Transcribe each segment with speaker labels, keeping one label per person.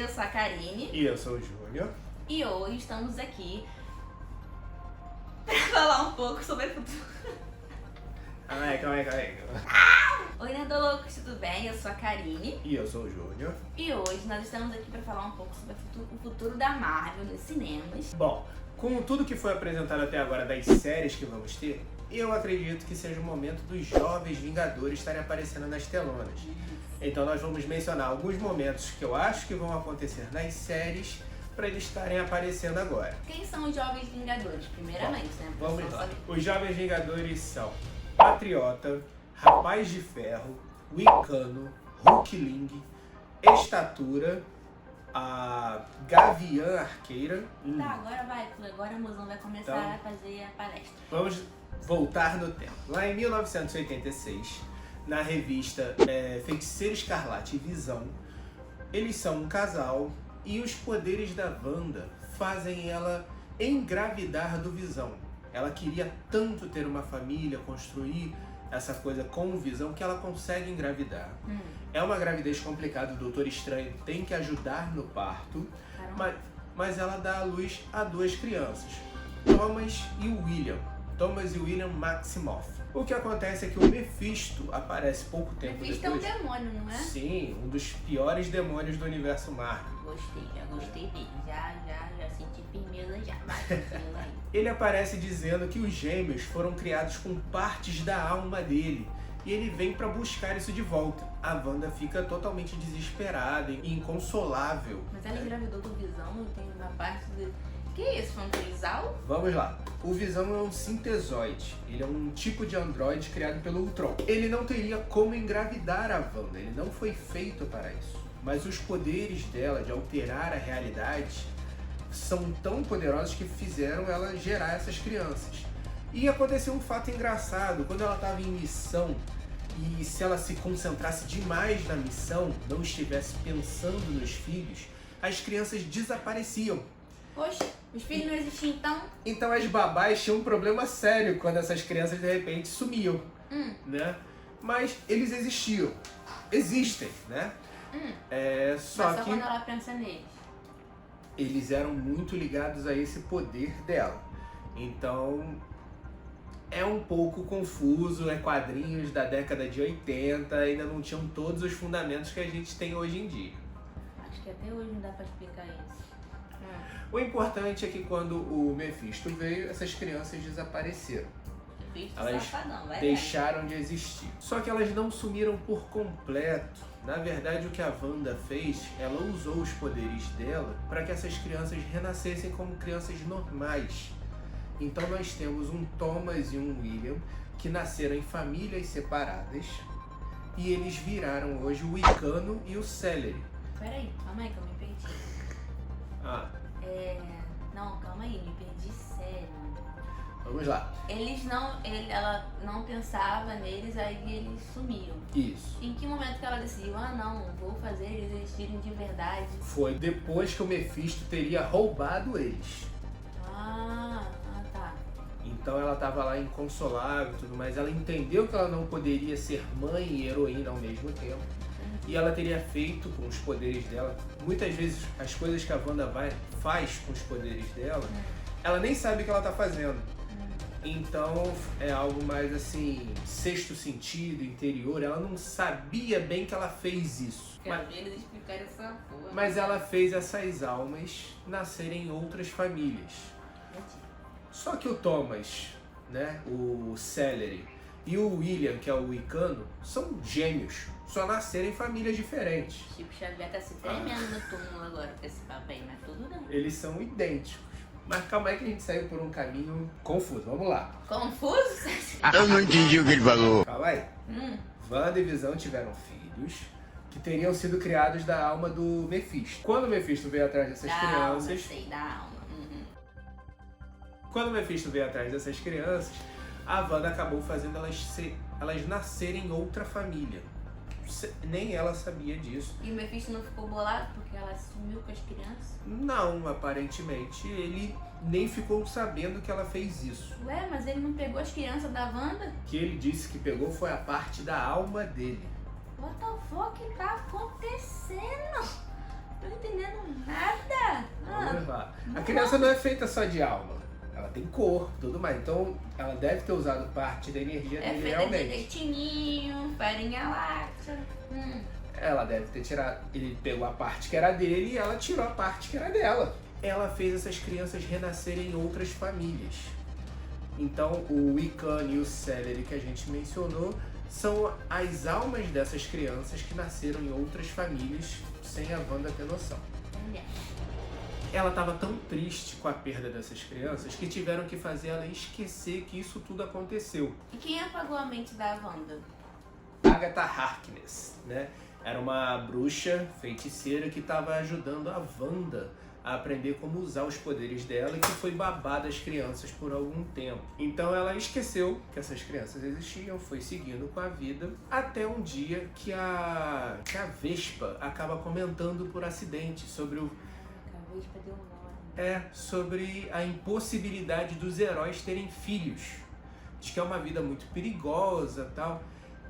Speaker 1: eu sou a Karine.
Speaker 2: E eu sou o Júnior.
Speaker 1: E hoje estamos aqui para falar um pouco sobre o futuro.
Speaker 2: Calma aí.
Speaker 1: Oi, Nerdoloucos, tudo bem? Eu sou a Karine.
Speaker 2: E eu sou o Júnior.
Speaker 1: E hoje nós estamos aqui para falar um pouco sobre o futuro da Marvel nos cinemas.
Speaker 2: Bom, com tudo que foi apresentado até agora das séries que vamos ter, eu acredito que seja o momento dos jovens Vingadores estarem aparecendo nas telonas. Então nós vamos mencionar alguns momentos que eu acho que vão acontecer nas séries para eles estarem aparecendo agora.
Speaker 1: Quem são os jovens Vingadores, primeiramente, né?
Speaker 2: Vamos lá. Os jovens Vingadores são Patriota, Rapaz de Ferro, Wicano, Hulkling, Estatura, a Gavião Arqueira.
Speaker 1: Tá, agora a mozão vai começar a fazer a palestra.
Speaker 2: Vamos voltar no tempo. Lá em 1986, na revista Feiticeiro Escarlate e Visão, eles são um casal e os poderes da Wanda fazem ela engravidar do Visão. Ela queria tanto ter uma família, construir essa coisa com o Visão, que ela consegue engravidar. É uma gravidez complicada, o Doutor Estranho tem que ajudar no parto, mas ela dá à luz a duas crianças, Thomas e William Maximoff. O que acontece é que o Mephisto aparece pouco tempo depois.
Speaker 1: Mephisto é um demônio, não é?
Speaker 2: Sim, um dos piores demônios do universo Marvel.
Speaker 1: Já gostei dele. Já senti firmeza já. Vai, continua aí.
Speaker 2: Ele aparece dizendo que os gêmeos foram criados com partes da alma dele. E ele vem pra buscar isso de volta. A Wanda fica totalmente desesperada e inconsolável.
Speaker 1: Mas ela engravidou do Visão, não tem uma parte do... Que isso? Foi um trisal?
Speaker 2: Vamos lá. O Visão é um sintesoide. Ele é um tipo de androide criado pelo Ultron. Ele não teria como engravidar a Wanda. Ele não foi feito para isso. Mas os poderes dela de alterar a realidade são tão poderosos que fizeram ela gerar essas crianças. E aconteceu um fato engraçado. Quando ela estava em missão, e se ela se concentrasse demais na missão, não estivesse pensando nos filhos, as crianças desapareciam.
Speaker 1: Poxa, os filhos não existiam então?
Speaker 2: Então as babás tinham um problema sério quando essas crianças de repente sumiam, né? Mas eles existem, né? Só
Speaker 1: Mas
Speaker 2: que
Speaker 1: quando ela pensa neles.
Speaker 2: eles eram muito ligados a esse poder dela. Então é um pouco confuso, quadrinhos da década de 80, ainda não tinham todos os fundamentos que a gente tem hoje em dia.
Speaker 1: Acho que até hoje não dá pra explicar isso.
Speaker 2: O importante é que quando o Mephisto veio, essas crianças desapareceram. Elas deixaram de existir. Só que elas não sumiram por completo. Na verdade, o que a Wanda fez, ela usou os poderes dela para que essas crianças renascessem como crianças normais. Então nós temos um Thomas e um William que nasceram em famílias separadas e eles viraram hoje o Wicano e o Celery.
Speaker 1: Peraí, calma aí que eu me perdi. Não, calma aí, me perdi sério.
Speaker 2: Vamos lá.
Speaker 1: Ela não pensava neles, aí eles sumiram.
Speaker 2: Isso.
Speaker 1: Em que momento que ela decidiu, não, vou fazer eles existirem de verdade?
Speaker 2: Foi depois que o Mephisto teria roubado eles.
Speaker 1: Tá.
Speaker 2: Então ela estava lá inconsolável e tudo mais. Ela entendeu que ela não poderia ser mãe e heroína ao mesmo tempo. E ela teria feito com os poderes dela. Muitas vezes as coisas que a Wanda faz com os poderes dela, ela nem sabe o que ela está fazendo. Então é algo mais assim, sexto sentido, interior. Ela não sabia bem que ela fez isso.
Speaker 1: Quero ver eles explicarem essa porra.
Speaker 2: Mas ela fez essas almas nascerem em outras famílias. Só que o Thomas, né, o Celery, e o William, que é o Wicano, são gêmeos. Só nasceram em famílias diferentes.
Speaker 1: Chico Xavier tá se tremendo no túmulo agora com esse papo aí, mas tudo não.
Speaker 2: Eles são idênticos. Mas calma aí que a gente saiu por um caminho confuso. Vamos lá.
Speaker 1: Confuso?
Speaker 3: Eu não entendi o que ele falou.
Speaker 2: Calma aí. Wanda e Visão tiveram filhos que teriam sido criados da alma do Mephisto. Quando o Mephisto veio atrás dessas crianças...
Speaker 1: Da alma.
Speaker 2: Quando o Mephisto veio atrás dessas crianças, a Wanda acabou fazendo elas nascerem em outra família. Nem ela sabia disso.
Speaker 1: E o Mephisto não ficou bolado porque ela sumiu com as crianças?
Speaker 2: Não, aparentemente ele nem ficou sabendo que ela fez isso.
Speaker 1: Ué, mas ele não pegou as crianças da Wanda?
Speaker 2: O que ele disse que pegou foi a parte da alma dele.
Speaker 1: What the fuck tá acontecendo? Tô entendendo nada.
Speaker 2: Vamos lá. A criança não é feita só de alma. Ela tem corpo, tudo mais. Então, ela deve ter usado parte da energia
Speaker 1: É
Speaker 2: dele
Speaker 1: feita de
Speaker 2: realmente.
Speaker 1: leitinho, farinha láctea.
Speaker 2: Ela deve ter tirado. Ele pegou a parte que era dele e ela tirou a parte que era dela. Ela fez essas crianças renascerem em outras famílias. Então, o Wiccan e o Celery que a gente mencionou são as almas dessas crianças que nasceram em outras famílias sem a Wanda ter noção. Ela estava tão triste com a perda dessas crianças que tiveram que fazer ela esquecer que isso tudo aconteceu.
Speaker 1: E quem apagou a mente da Wanda?
Speaker 2: Agatha Harkness, né? Era uma bruxa feiticeira que estava ajudando a Wanda a aprender como usar os poderes dela e que foi babá das crianças por algum tempo. Então ela esqueceu que essas crianças existiam, foi seguindo com a vida, até um dia que a Vespa acaba comentando por acidente sobre sobre a impossibilidade dos heróis terem filhos. Diz que é uma vida muito perigosa e tal.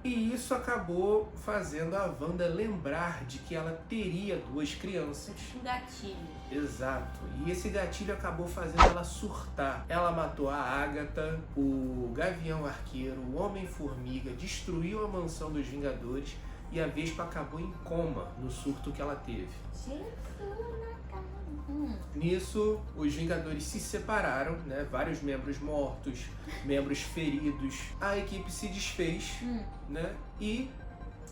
Speaker 2: E isso acabou fazendo a Wanda lembrar de que ela teria 2 crianças.
Speaker 1: Um gatilho.
Speaker 2: Exato. E esse gatilho acabou fazendo ela surtar. Ela matou a Agatha, o Gavião Arqueiro, o Homem-Formiga, destruiu a mansão dos Vingadores e a Vespa acabou em coma no surto que ela teve. Nisso, os Vingadores se separaram, né? Vários membros mortos, membros feridos. A equipe se desfez, né? E,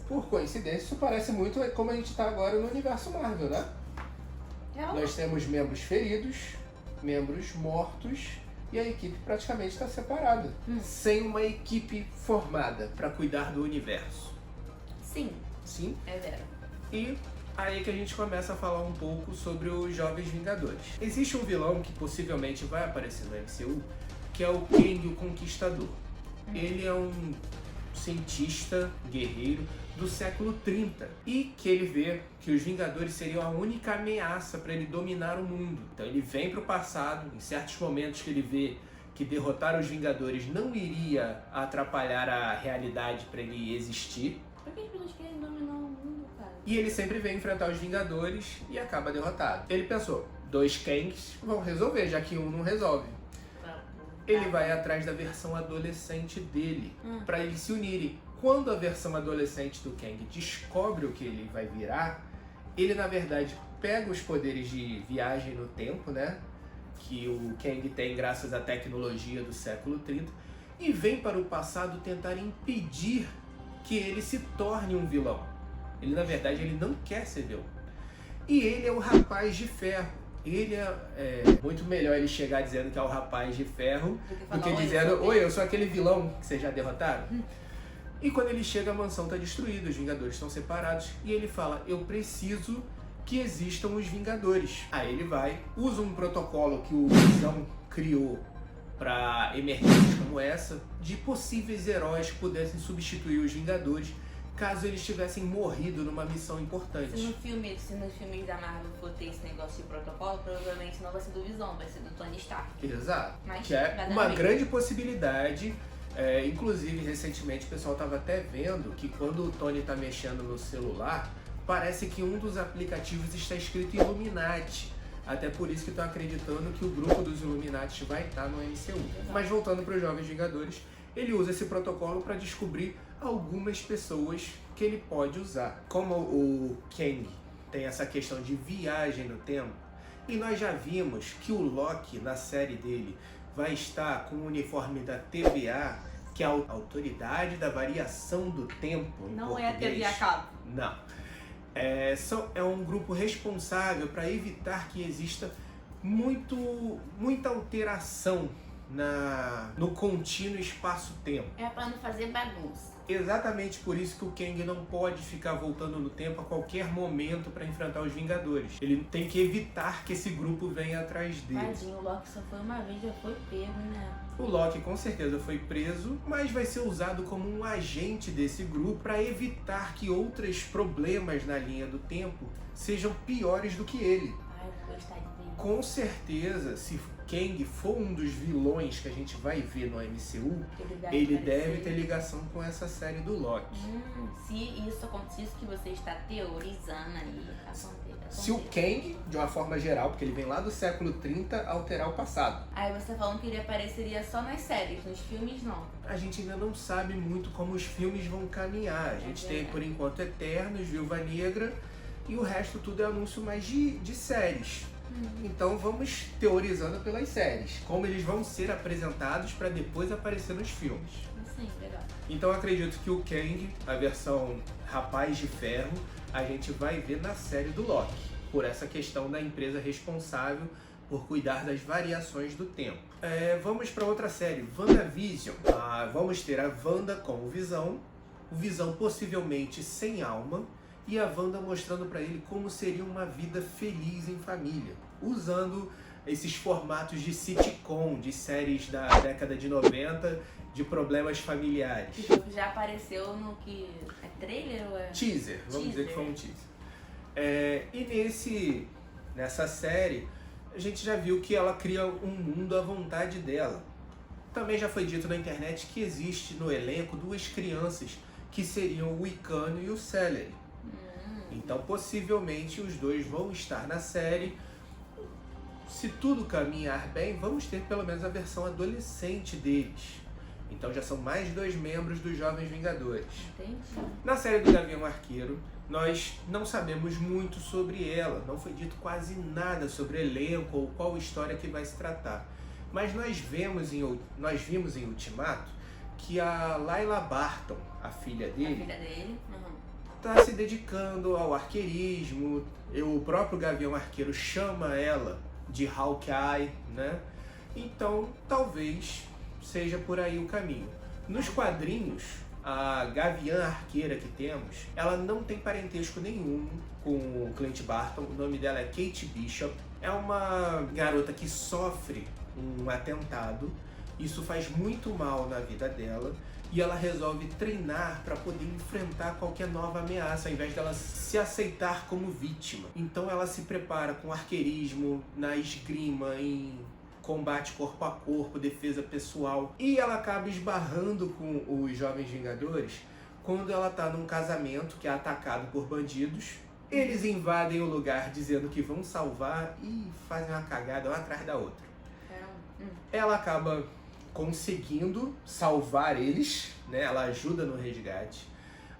Speaker 2: por coincidência, isso parece muito como a gente está agora no universo Marvel, né? Nós temos membros feridos, membros mortos e a equipe praticamente está separada. Sem uma equipe formada para cuidar do universo.
Speaker 1: Sim.
Speaker 2: Sim?
Speaker 1: É vero.
Speaker 2: E aí que a gente começa a falar um pouco sobre os Jovens Vingadores. Existe um vilão que possivelmente vai aparecer no MCU, que é o Kang o Conquistador. Ele é um cientista, guerreiro do século 30 e que ele vê que os Vingadores seriam a única ameaça para ele dominar o mundo. Então ele vem para o passado, em certos momentos que ele vê que derrotar os Vingadores não iria atrapalhar a realidade para ele existir.
Speaker 1: Por que as pessoas querem dominar o mundo, cara?
Speaker 2: E ele sempre vem enfrentar os Vingadores e acaba derrotado. Ele pensou, 2 Kangs vão resolver, já que um não resolve. Ele vai atrás da versão adolescente dele, para eles se unirem. Quando a versão adolescente do Kang descobre o que ele vai virar, ele na verdade pega os poderes de viagem no tempo, né? Que o Kang tem graças à tecnologia do século 30, e vem para o passado tentar impedir que ele se torne um vilão. Ele na verdade ele não quer ser vilão. E ele é o Rapaz de Ferro. Ele é muito melhor ele chegar dizendo que é o Rapaz de Ferro do que dizendo, oi, eu sou aquele vilão que vocês já derrotaram. E quando ele chega, a mansão está destruída, os Vingadores estão separados, e ele fala, eu preciso que existam os Vingadores. Aí ele vai, usa um protocolo que o Visão criou para emergências como essa, de possíveis heróis que pudessem substituir os Vingadores, caso eles tivessem morrido numa missão importante.
Speaker 1: Se nos filmes da Marvel for ter esse negócio de protocolo, provavelmente não vai ser do Visão, vai ser do Tony Stark.
Speaker 2: Exato.
Speaker 1: Mas
Speaker 2: que é
Speaker 1: vai dar
Speaker 2: uma
Speaker 1: mesmo.
Speaker 2: grande possibilidade. Inclusive, recentemente, o pessoal estava até vendo que quando o Tony está mexendo no celular, parece que um dos aplicativos está escrito Illuminati. Até por isso que estão acreditando que o grupo dos Illuminati vai estar no MCU. Mas voltando para os Jovens Vingadores, ele usa esse protocolo para descobrir algumas pessoas que ele pode usar. Como o Kang tem essa questão de viagem no tempo, e nós já vimos que o Loki, na série dele, vai estar com o uniforme da TVA, que é a Autoridade da Variação do Tempo em
Speaker 1: Não
Speaker 2: português.
Speaker 1: é a TV a cabo.
Speaker 2: Não. É um grupo responsável para evitar que exista muita alteração no contínuo espaço-tempo.
Speaker 1: É pra não fazer bagunça.
Speaker 2: Exatamente por isso que o Kang não pode ficar voltando no tempo a qualquer momento para enfrentar os Vingadores. Ele tem que evitar que esse grupo venha atrás dele.
Speaker 1: Tadinho, o Loki só foi uma vez, já foi pego, né?
Speaker 2: O Loki com certeza foi preso, mas vai ser usado como um agente desse grupo para evitar que outros problemas na linha do tempo sejam piores do que ele.
Speaker 1: Ai, eu vou gostar de ver.
Speaker 2: Com certeza, se Kang for um dos vilões que a gente vai ver no MCU, ele deve ter ligação com essa série do Loki.
Speaker 1: Se isso que você está teorizando aí acontecer.
Speaker 2: Se o Kang, de uma forma geral, porque ele vem lá do século 30, alterar o passado.
Speaker 1: Aí você tá falando que ele apareceria só nas séries, nos filmes não.
Speaker 2: A gente ainda não sabe muito como os filmes vão caminhar. A gente tem, por enquanto, Eternos, Viúva Negra, e o resto tudo é anúncio mais de séries. Então vamos teorizando pelas séries, como eles vão ser apresentados para depois aparecer nos filmes.
Speaker 1: Sim, legal.
Speaker 2: Então eu acredito que o Kang, a versão Rapaz de Ferro, a gente vai ver na série do Loki, por essa questão da empresa responsável por cuidar das variações do tempo. Vamos para outra série, WandaVision. Vamos ter a Wanda com o Visão possivelmente sem alma, e a Wanda mostrando para ele como seria uma vida feliz em família, usando esses formatos de sitcom, de séries da década de 90, de problemas familiares.
Speaker 1: Tipo, já apareceu no que... É trailer ou é...
Speaker 2: Teaser, vamos dizer que foi um teaser. E nessa série, a gente já viu que ela cria um mundo à vontade dela. Também já foi dito na internet que existe no elenco 2 crianças que seriam o Wiccan e o Celery. Então, possivelmente, os 2 vão estar na série. Se tudo caminhar bem, vamos ter pelo menos a versão adolescente deles. Então, já são mais 2 membros dos Jovens Vingadores.
Speaker 1: Entendi.
Speaker 2: Na série do Gavião Arqueiro, nós não sabemos muito sobre ela. Não foi dito quase nada sobre elenco ou qual história que vai se tratar. Mas nós vimos em Ultimato que a Layla Barton, a filha dele, está se dedicando ao arqueirismo. O próprio Gavião Arqueiro chama ela de Hawkeye, né? Então, talvez seja por aí o caminho. Nos quadrinhos, a Gaviã Arqueira que temos, ela não tem parentesco nenhum com o Clint Barton. O nome dela é Kate Bishop. É uma garota que sofre um atentado. Isso faz muito mal na vida dela. E ela resolve treinar para poder enfrentar qualquer nova ameaça, ao invés dela se aceitar como vítima. Então ela se prepara com arqueirismo, na esgrima, em combate corpo a corpo, defesa pessoal. E ela acaba esbarrando com os Jovens Vingadores quando ela está num casamento que é atacado por bandidos. Eles invadem o lugar dizendo que vão salvar e fazem uma cagada uma atrás da outra. Ela acaba conseguindo salvar eles, né? Ela ajuda no resgate,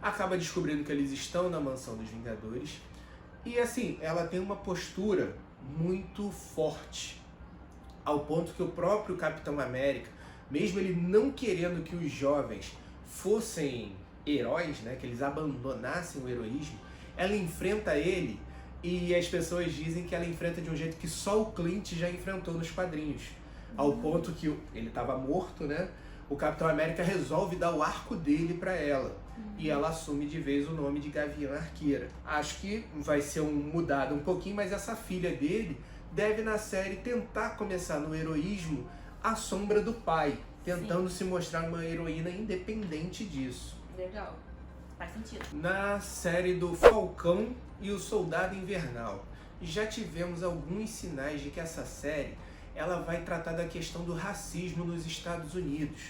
Speaker 2: acaba descobrindo que eles estão na mansão dos Vingadores, e assim, ela tem uma postura muito forte, ao ponto que o próprio Capitão América, mesmo ele não querendo que os jovens fossem heróis, né? Que eles abandonassem o heroísmo, ela enfrenta ele, e as pessoas dizem que ela enfrenta de um jeito que só o Clint já enfrentou nos quadrinhos. Ao ponto que ele estava morto, né? O Capitão América resolve dar o arco dele para ela. E ela assume de vez o nome de Gaviã Arqueira. Acho que vai ser mudado um pouquinho, mas essa filha dele deve na série tentar começar no heroísmo à sombra do pai, tentando se mostrar uma heroína independente disso.
Speaker 1: Legal. Faz sentido.
Speaker 2: Na série do Falcão e o Soldado Invernal, já tivemos alguns sinais de que essa série ela vai tratar da questão do racismo nos Estados Unidos.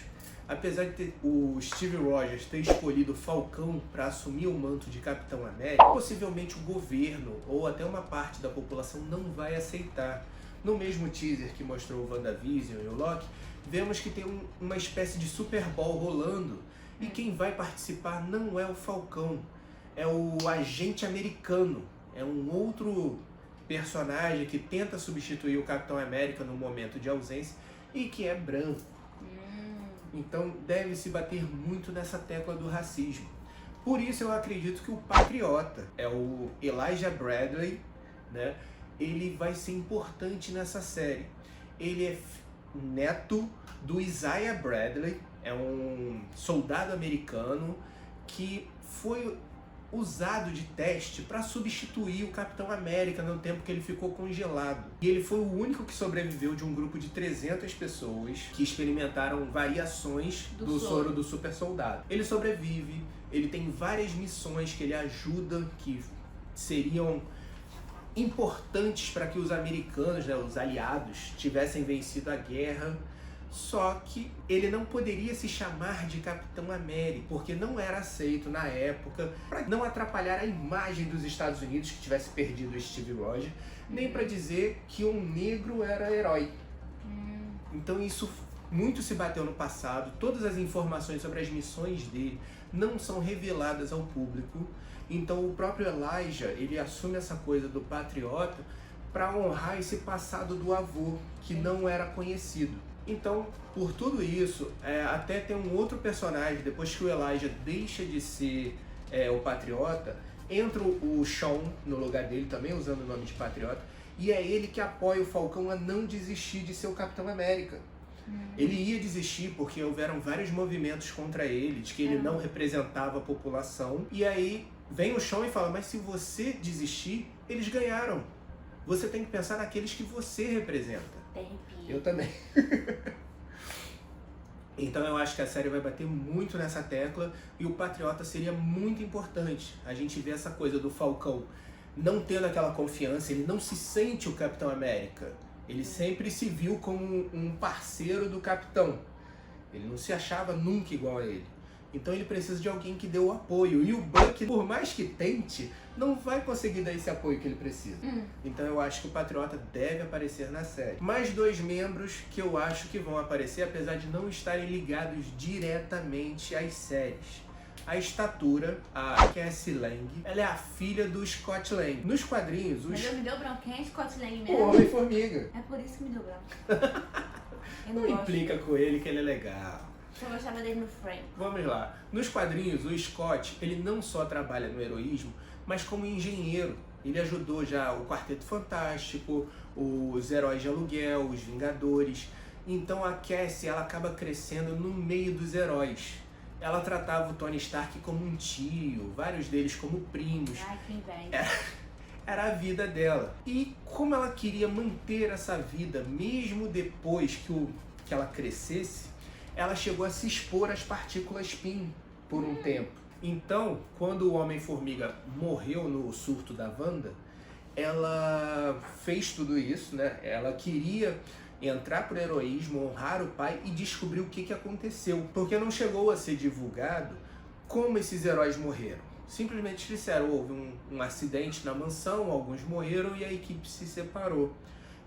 Speaker 2: Apesar de o Steve Rogers ter escolhido o Falcão para assumir o manto de Capitão América, possivelmente o governo ou até uma parte da população não vai aceitar. No mesmo teaser que mostrou o WandaVision e o Loki, vemos que tem uma espécie de Super Bowl rolando, e quem vai participar não é o Falcão, é o agente americano, é um outro personagem que tenta substituir o Capitão América no momento de ausência e que é branco. Então deve se bater muito nessa tecla do racismo. Por isso eu acredito que o patriota, é o Elijah Bradley, né? Ele vai ser importante nessa série. Ele é neto do Isaiah Bradley, é um soldado americano que foi usado de teste para substituir o Capitão América no tempo que ele ficou congelado. E ele foi o único que sobreviveu de um grupo de 300 pessoas que experimentaram variações do soro do super soldado. Ele sobrevive, ele tem várias missões que ele ajuda, que seriam importantes para que os americanos, né, os aliados, tivessem vencido a guerra. Só que ele não poderia se chamar de Capitão América, porque não era aceito na época, para não atrapalhar a imagem dos Estados Unidos, que tivesse perdido o Steve Rogers, nem para dizer que um negro era herói. Então isso muito se bateu no passado, todas as informações sobre as missões dele não são reveladas ao público. Então o próprio Elijah, ele assume essa coisa do patriota para honrar esse passado do avô, que não era conhecido. Então, por tudo isso, até tem um outro personagem, depois que o Elijah deixa de ser o patriota, entra o Sean no lugar dele também, usando o nome de patriota, e é ele que apoia o Falcão a não desistir de ser o Capitão América. Ele ia desistir porque houveram vários movimentos contra ele, de que ele não representava a população, e aí vem o Sean e fala, mas se você desistir, eles ganharam. Você tem que pensar naqueles que você representa. Eu também. Então eu acho que a série vai bater muito nessa tecla e o patriota seria muito importante. A gente vê essa coisa do Falcão não tendo aquela confiança, ele não se sente o Capitão América. Ele sempre se viu como um parceiro do Capitão. Ele não se achava nunca igual a ele. Então ele precisa de alguém que dê o apoio. E o Buck, por mais que tente, não vai conseguir dar esse apoio que ele precisa. Então eu acho que o Patriota deve aparecer na série. Mais 2 membros que eu acho que vão aparecer, apesar de não estarem ligados diretamente às séries. A Estatura, a Cassie Lang, ela é a filha do Scott Lang. Nos quadrinhos,
Speaker 1: Mas me deu branco. Quem é Scott Lang mesmo?
Speaker 2: O Homem-Formiga.
Speaker 1: É por isso que me deu branco. Eu
Speaker 2: não implica com ele que ele é legal.
Speaker 1: Eu gostava dele no Frame.
Speaker 2: Vamos lá. Nos quadrinhos, o Scott, ele não só trabalha no heroísmo, mas como engenheiro. Ele ajudou já o Quarteto Fantástico, os Heróis de Aluguel, os Vingadores. Então a Cassie, ela acaba crescendo no meio dos heróis. Ela tratava o Tony Stark como um tio, vários deles como primos.
Speaker 1: Ai, que inveja.
Speaker 2: Era a vida dela. E como ela queria manter essa vida, mesmo depois que ela crescesse, ela chegou a se expor às partículas PIN por um tempo. Então, quando o Homem-Formiga morreu no surto da Wanda, ela fez tudo isso, né? Ela queria entrar pro heroísmo, honrar o pai e descobrir o que aconteceu. Porque não chegou a ser divulgado como esses heróis morreram. Simplesmente disseram, houve um acidente na mansão, alguns morreram e a equipe se separou.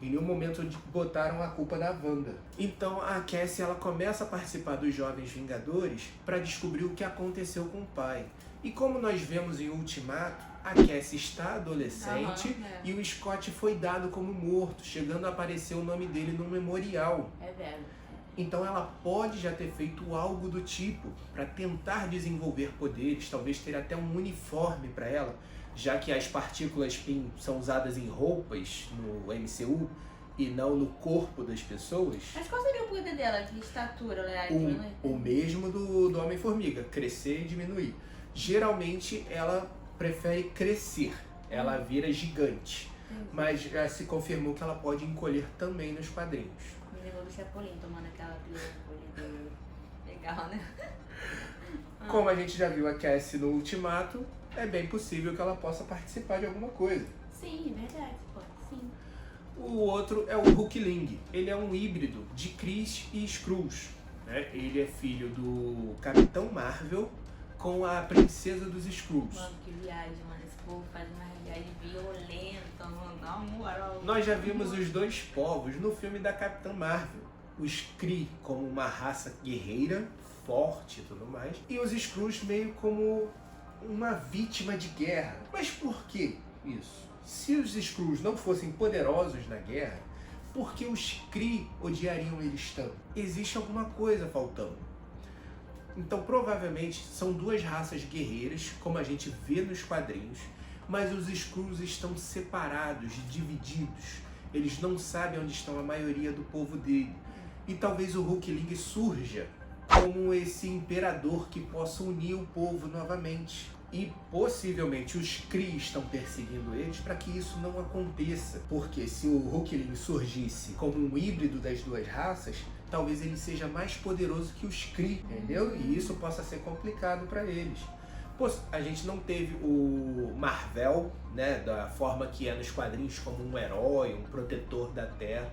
Speaker 2: Em nenhum momento botaram a culpa na Wanda. Então a Cassie, ela começa a participar dos Jovens Vingadores para descobrir o que aconteceu com o pai. E como nós vemos em Ultimato, a Cassie está adolescente e o Scott foi dado como morto, chegando a aparecer o nome dele no memorial.
Speaker 1: É velho.
Speaker 2: Então ela pode já ter feito algo do tipo para tentar desenvolver poderes, talvez ter até um uniforme para ela, já que as partículas PIN são usadas em roupas no MCU e não no corpo das pessoas.
Speaker 1: Mas qual seria o poder dela? Que estatura, né?
Speaker 2: O mesmo do Homem-Formiga, crescer e diminuir. Geralmente ela prefere crescer, ela vira gigante. Mas já se confirmou que ela pode encolher também nos quadrinhos.
Speaker 1: Me lembrou do Chapolin tomando aquela pílula. Legal, né?
Speaker 2: Como a gente já viu a Cassie no Ultimato, é bem possível que ela possa participar de alguma coisa.
Speaker 1: Sim, é verdade, pode sim.
Speaker 2: O outro é o Hulkling. Ele é um híbrido de Chris e Skrulls, né? Ele é filho do Capitão Marvel com a princesa dos Skrulls.
Speaker 1: Mano, que viagem, mano. Esse povo faz uma viagem violenta, mano. Dá uma moral.
Speaker 2: Nós já vimos os dois povos no filme da Capitã Marvel. Os Kree como uma raça guerreira, forte e tudo mais. E os Skrulls meio como uma vítima de guerra. Mas por que isso? Se os Skrulls não fossem poderosos na guerra, por que os Kree odiariam eles tanto? Existe alguma coisa faltando. Então provavelmente são duas raças guerreiras, como a gente vê nos quadrinhos, mas os Skrulls estão separados, divididos. Eles não sabem onde estão a maioria do povo dele. E talvez o Hulkling surja como esse imperador que possa unir o povo novamente. E possivelmente os Kree estão perseguindo eles para que isso não aconteça. Porque se o Hulkling surgisse como um híbrido das duas raças, talvez ele seja mais poderoso que os Kree, entendeu? E isso possa ser complicado para eles. Pô, a gente não teve o Marvel, né, da forma que é nos quadrinhos como um herói, um protetor da Terra,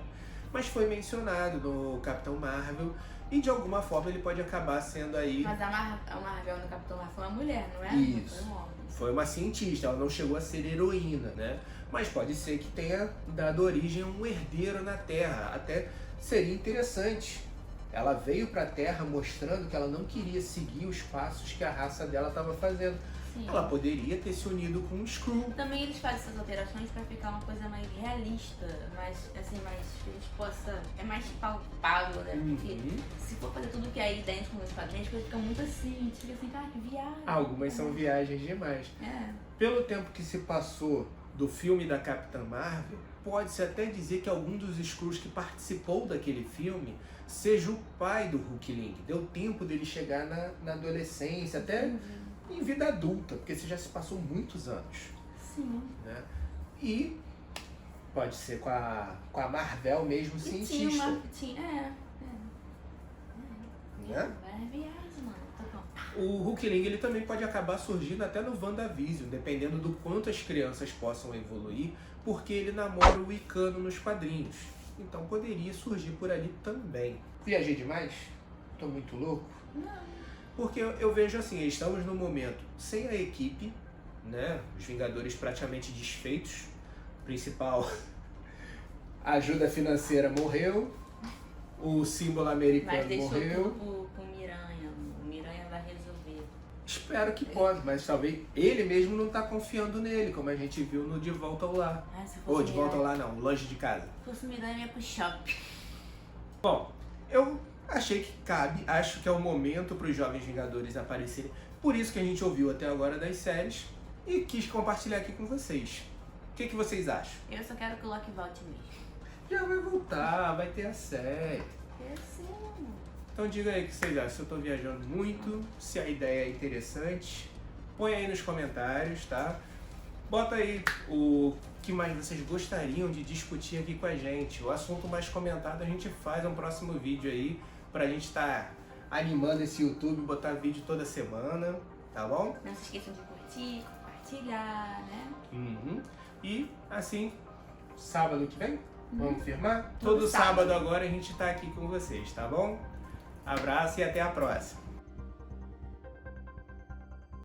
Speaker 2: mas foi mencionado no Capitão Marvel e de alguma forma ele pode acabar sendo aí...
Speaker 1: Mas a Marvel no Capitão Marvel foi uma mulher, não é?
Speaker 2: Isso.
Speaker 1: Não foi um homem.
Speaker 2: Foi uma cientista, ela não chegou a ser heroína, né? Mas pode ser que tenha dado origem a um herdeiro na Terra. Até seria interessante. Ela veio para a Terra mostrando que ela não queria seguir os passos que a raça dela estava fazendo.
Speaker 1: Sim.
Speaker 2: Ela poderia ter se unido com o Skrull.
Speaker 1: Também eles fazem essas alterações pra ficar uma coisa mais realista, mais, assim, mais que a gente possa... É mais palpável, né? Porque se for fazer tudo que é idêntico nos quadrinhos, as coisas ficam muito assim, fica assim, cara, que viagem.
Speaker 2: Algumas são viagens demais.
Speaker 1: É.
Speaker 2: Pelo tempo que se passou do filme da Capitã Marvel, pode-se até dizer que algum dos Skrulls que participou daquele filme seja o pai do Hulkling. Deu tempo dele chegar na adolescência, até em vida adulta, porque isso já se passou muitos anos.
Speaker 1: Sim.
Speaker 2: Né? E pode ser com a Marvel mesmo,
Speaker 1: E
Speaker 2: cientista. Né?
Speaker 1: Vai viagem, mano. Tá bom.
Speaker 2: O Hulkling ele também pode acabar surgindo até no WandaVision, dependendo do quanto as crianças possam evoluir, porque ele namora o Wicano nos quadrinhos. Então poderia surgir por ali também. Viajei demais? Tô muito louco?
Speaker 1: Não.
Speaker 2: Porque eu vejo assim, estamos no momento sem a equipe, né? Os Vingadores praticamente desfeitos. O principal ajuda financeira morreu. O símbolo
Speaker 1: Mas
Speaker 2: americano
Speaker 1: deixou
Speaker 2: morreu.
Speaker 1: tudo pro Miranha. O Miranha vai resolver.
Speaker 2: Espero que possa, mas talvez ele mesmo não tá confiando nele, como a gente viu no De Volta ao Lar.
Speaker 1: Ah, se fosse
Speaker 2: Ou De Volta ao
Speaker 1: Miranha,
Speaker 2: Lar não, Longe de Casa.
Speaker 1: se fosse Miranha, eu ia pro shopping.
Speaker 2: Bom, eu achei que cabe, acho que é o momento para os Jovens Vingadores aparecerem. Por isso que a gente ouviu até agora das séries e quis compartilhar aqui com vocês. O que vocês acham?
Speaker 1: Eu só quero que o Loki volte mesmo.
Speaker 2: Já vai voltar, vai ter a série.
Speaker 1: É sim.
Speaker 2: Então diga aí o que vocês acham, se eu tô viajando muito, se a ideia é interessante. Põe aí nos comentários, tá? Bota aí o que mais vocês gostariam de discutir aqui com a gente. O assunto mais comentado a gente faz um próximo vídeo aí, pra gente estar animando esse YouTube, botar vídeo toda semana, tá bom?
Speaker 1: Não se esqueçam de curtir, compartilhar, né?
Speaker 2: E assim, sábado que vem, vamos firmar?
Speaker 1: Todo
Speaker 2: Todo sábado
Speaker 1: sábado
Speaker 2: agora a gente tá aqui com vocês, tá bom? Abraço e até a próxima.